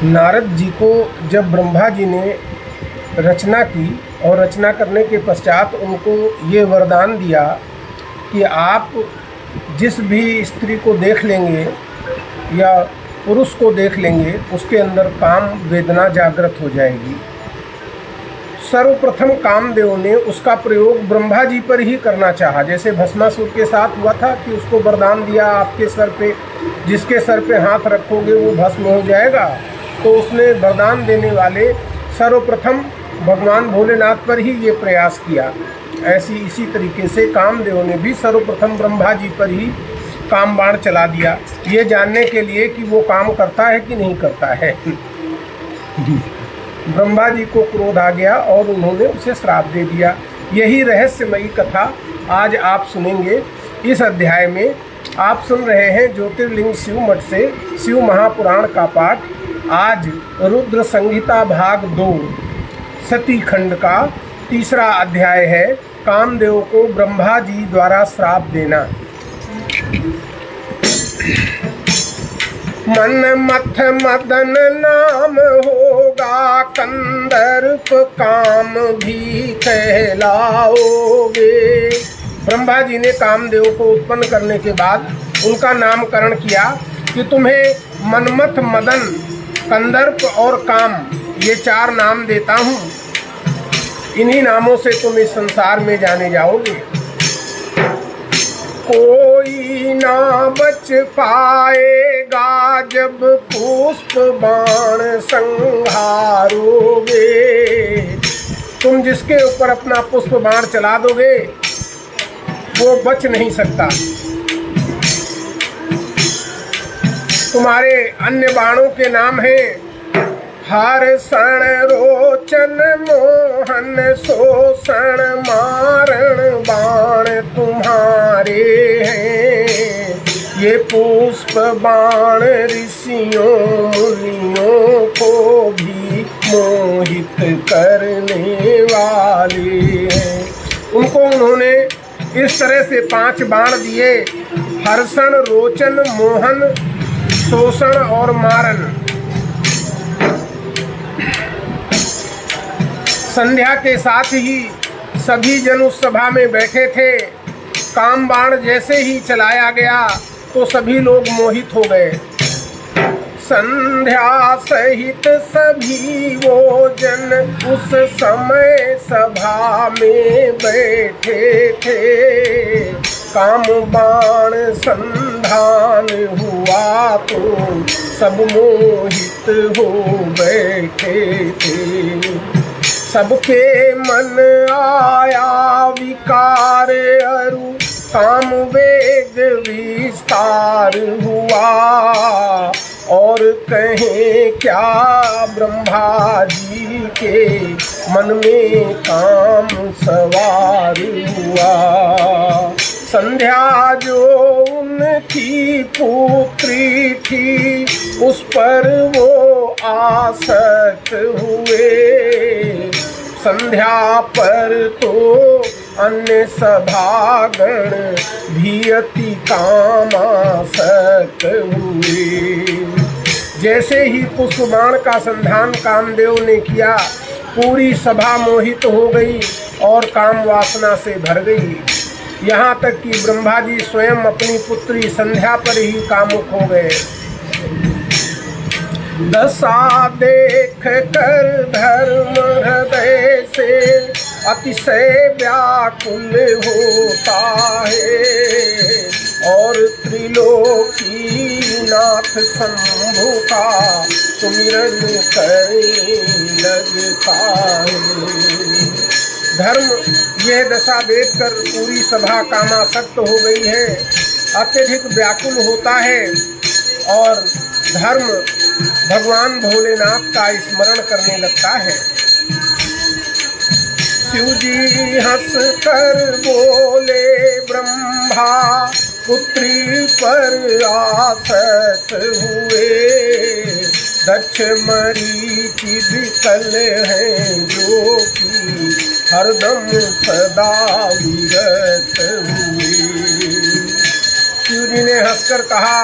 नारद जी को जब ब्रह्मा जी ने रचना की और रचना करने के पश्चात उनको ये वरदान दिया कि आप जिस भी स्त्री को देख लेंगे या पुरुष को देख लेंगे उसके अंदर काम वेदना जागृत हो जाएगी। सर्वप्रथम कामदेव ने उसका प्रयोग ब्रह्मा जी पर ही करना चाहा, जैसे भस्मासुर के साथ हुआ था कि उसको वरदान दिया आपके सर पे, जिसके सर पे हाथ रखोगे वो भस्म हो जाएगा। तो उसने वरदान देने वाले सर्वप्रथम भगवान भोलेनाथ पर ही ये प्रयास किया। इसी तरीके से कामदेव ने भी सर्वप्रथम ब्रह्मा जी पर ही काम बाण चला दिया, ये जानने के लिए कि वो काम करता है कि नहीं करता है। ब्रह्मा जी को क्रोध आ गया और उन्होंने उसे श्राप दे दिया। यही रहस्यमयी कथा आज आप सुनेंगे। इस अध्याय में आप सुन रहे हैं ज्योतिर्लिंग शिव मठ से शिव महापुराण का पाठ। आज रुद्र संहिता भाग 2 सती खंड का तीसरा अध्याय है, कामदेव को ब्रह्मा जी द्वारा श्राप देना। मन मथ मदन नाम होगा, कंदर्प काम भी कहलाओगे। ब्रह्मा जी ने कामदेव को उत्पन्न करने के बाद उनका नामकरण किया कि तुम्हें मनमथ, मदन, कंदर्प और काम, ये 4 नाम देता हूँ। इन्हीं नामों से तुम इस संसार में जाने जाओगे। कोई ना बच पाएगा जब पुष्प बाण संहारोगे। तुम जिसके ऊपर अपना पुष्प बाण चला दोगे वो बच नहीं सकता। तुम्हारे अन्य बाणों के नाम हैं हर्षण, रोचन, मोहन, शोषण, मारण बाण तुम्हारे हैं। ये पुष्प बाण ऋषियों मुनियों को भी मोहित करने वाले हैं। उनको उन्होंने इस तरह से 5 बाण दिए, हर्षण, रोचन, मोहन, शोषण और मारण। संध्या के साथ ही सभी जन उस सभा में बैठे थे। काम बाण जैसे ही चलाया गया तो सभी लोग मोहित हो गए। संध्या सहित सभी वो जन उस समय सभा में बैठे थे। काम बाण संधान हुआ तो सब मोहित हो बैठे थे। सबके मन आया विकार अरु, काम वेग विस्तार हुआ। और कहें क्या ब्रह्मा जी के मन में काम सवार हुआ। संध्या जो उनकी पुत्री थी उस पर वो आसक्त हुए। संध्या पर तो अन्य सभागण भी अति कामासक्त हुए। जैसे ही पुष्पबाण का संधान कामदेव ने किया, पूरी सभा मोहित हो गई और काम वासना से भर गई। यहाँ तक कि ब्रह्मा जी स्वयं अपनी पुत्री संध्या पर ही कामुक हो गए। दशा देख कर धर्म हृदय से अतिशय व्याकुल होता है। और त्रिलोकी नाथ शंभु का सुमिरन करने लगता है। धर्म यह दशा देखकर पूरी सभा कामासक्त हो गई है, अत्यधिक व्याकुल होता है और धर्म भगवान भोलेनाथ का स्मरण करने लगता है। शिव जी हंस कर बोले ब्रह्मा पुत्री पर आसक्त हुए। दक्ष मरीचि विकल हैं जो कि हरदम सदा विरत हुए। शिव जी ने हंसकर कहा,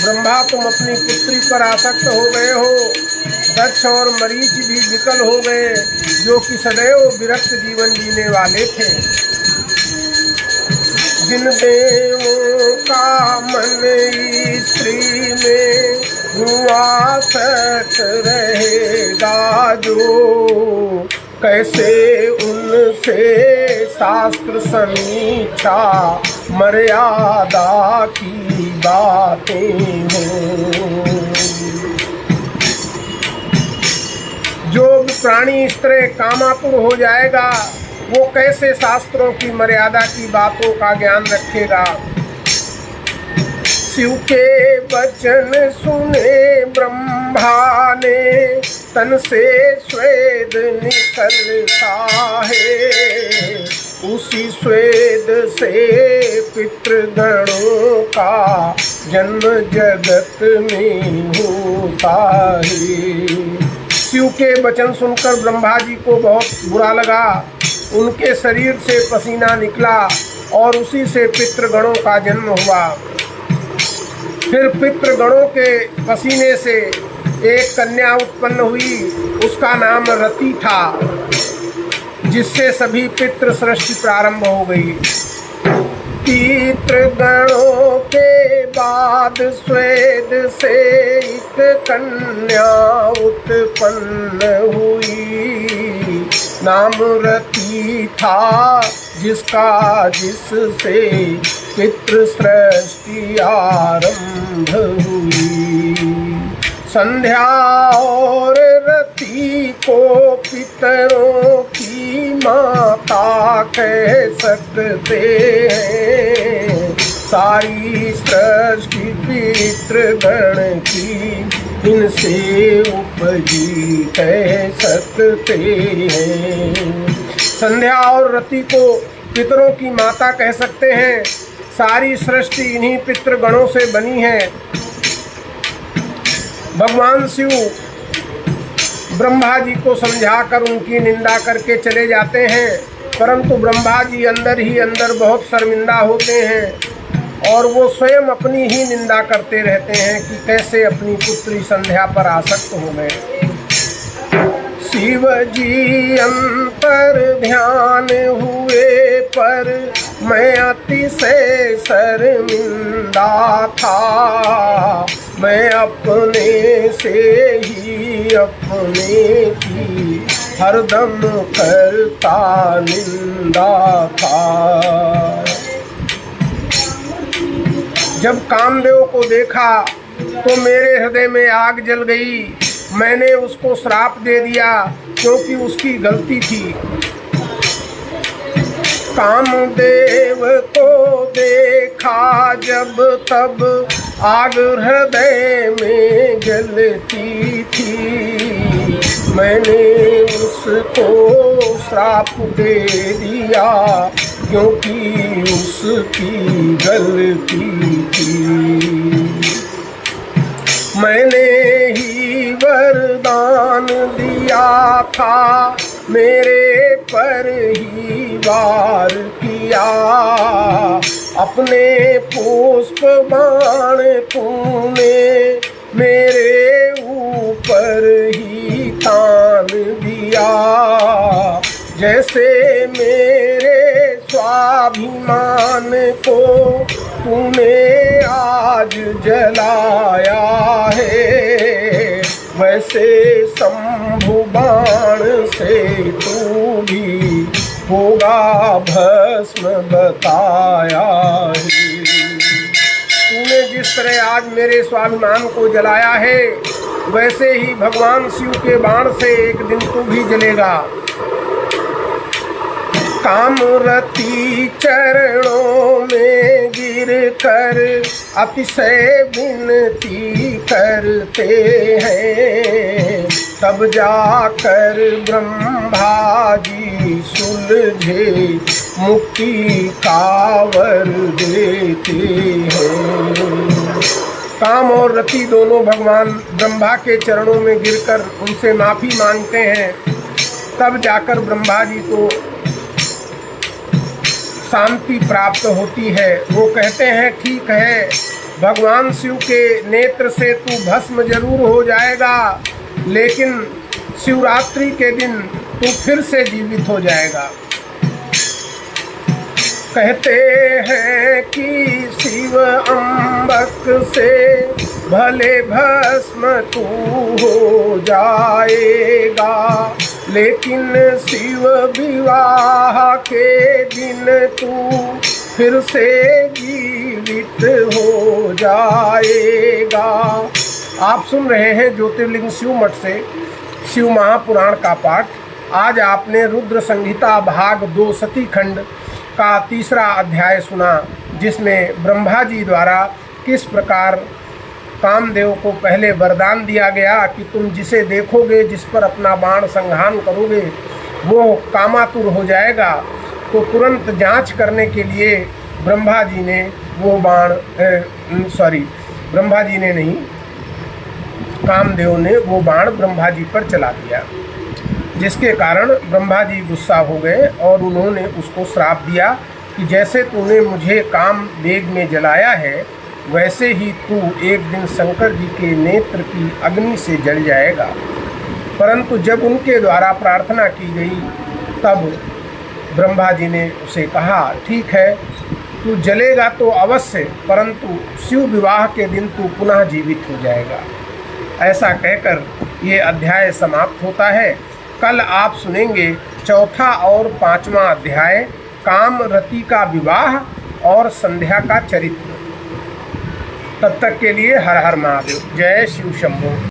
ब्रह्मा तुम अपनी पुत्री पर आसक्त हो गए हो। दक्ष और मरीच भी विकल हो गए, जो कि सदैव विरक्त जीवन जीने वाले थे। जिन देवों का मन स्त्री में हुआ सट रहेगा जो, कैसे उनसे शास्त्र समीक्षा मर्यादा की बातें हों। जो प्राणी इस तरह कामातुर हो जाएगा, वो कैसे शास्त्रों की मर्यादा की बातों का ज्ञान रखेगा। शिव के वचन सुने ब्रह्मा ने, तन से स्वेद निकलता है। उसी स्वेद से पितृगणों का जन्म जगत में होता है। शिव के वचन सुनकर ब्रह्मा जी को बहुत बुरा लगा। उनके शरीर से पसीना निकला और उसी से पितृगणों का जन्म हुआ। फिर पितृगणों के पसीने से एक कन्या उत्पन्न हुई, उसका नाम रति था, जिससे सभी पितृ सृष्टि प्रारंभ हो गई। पितृगणों के बाद स्वेद से एक कन्या उत्पन्न हुई, नाम रति था जिसका, जिससे पितृ सृष्टि आरंभ हुई। संध्या और रति को पितरों की माता कह सकते हैं। सारी सृष्टि पितृगण की इनसे उपजी कह सकते हैं। संध्या और रति को पितरों की माता कह सकते हैं। सारी सृष्टि इन्हीं पितृगणों से बनी है। भगवान शिव ब्रह्मा जी को समझाकर उनकी निंदा करके चले जाते हैं, परंतु ब्रह्मा जी अंदर ही अंदर बहुत शर्मिंदा होते हैं और वो स्वयं अपनी ही निंदा करते रहते हैं कि कैसे अपनी पुत्री संध्या पर आसक्त हो गए। शिव जी अंतर ध्यान हुए पर मैं अतिशय शर्मिंदा था। मैं अपने से ही अपने की हरदम करता निंदा था। जब कामदेव को देखा तो मेरे हृदय में आग जल गई। मैंने उसको श्राप दे दिया क्योंकि उसकी गलती थी। कामदेव को देखा जब तब आग हृदय में जलती थी। मैंने उसको श्राप दे दिया क्योंकि उसकी गलती थी। मैंने ही वरदान दिया था, मेरे पर ही वार किया। अपने पुष्प बाण तूने मेरे ऊपर ही तान दिया। जैसे मेरे स्वाभिमान को तूने आज जलाया है, वैसे शंभु बाण से तू भी होगा भस्म बताया है। तूने जिस तरह आज मेरे स्वाभिमान को जलाया है, वैसे ही भगवान शिव के बाण से एक दिन तू भी जलेगा। कामरती चरणों में गिर कर अतिशय विनती करते हैं, तब जाकर ब्रह्मा जी सुलझे मुक्ति का वर देते हैं। काम और रति दोनों भगवान ब्रह्मा के चरणों में गिरकर उनसे माफ़ी मांगते हैं, तब जाकर ब्रह्मा जी को शांति प्राप्त होती है। वो कहते हैं ठीक है, भगवान शिव के नेत्र से तू भस्म जरूर हो जाएगा, लेकिन शिवरात्रि के दिन तू फिर से जीवित हो जाएगा। कहते हैं कि शिव अम्बक से भले भस्म तू हो जाएगा, लेकिन शिव विवाह के दिन तू फिर से जीवित हो जाएगा। आप सुन रहे हैं ज्योतिर्लिंग शिव मठ से शिव महापुराण का पाठ। आज आपने रुद्र संहिता भाग 2 सती खंड का 3रा अध्याय सुना, जिसमें ब्रह्मा जी द्वारा किस प्रकार कामदेव को पहले वरदान दिया गया कि तुम जिसे देखोगे, जिस पर अपना बाण संहान करोगे, वो कामातुर हो जाएगा। तो तुरंत जांच करने के लिए ब्रह्मा जी ने वो बाण ब्रह्मा जी ने नहीं, कामदेव ने वो बाण ब्रह्मा जी पर चला दिया, जिसके कारण ब्रह्मा जी गुस्सा हो गए और उन्होंने उसको श्राप दिया कि जैसे तूने मुझे काम वेग में जलाया है, वैसे ही तू एक दिन शंकर जी के नेत्र की अग्नि से जल जाएगा। परंतु जब उनके द्वारा प्रार्थना की गई, तब ब्रह्मा जी ने उसे कहा, ठीक है, तू जलेगा तो अवश्य, परंतु शिव विवाह के दिन तू पुनः जीवित हो जाएगा। ऐसा कहकर ये अध्याय समाप्त होता है। कल आप सुनेंगे 4था और 5वां अध्याय, कामरति का विवाह और संध्या का चरित्र। तब तक के लिए हर हर महादेव। जय शिव शंभो।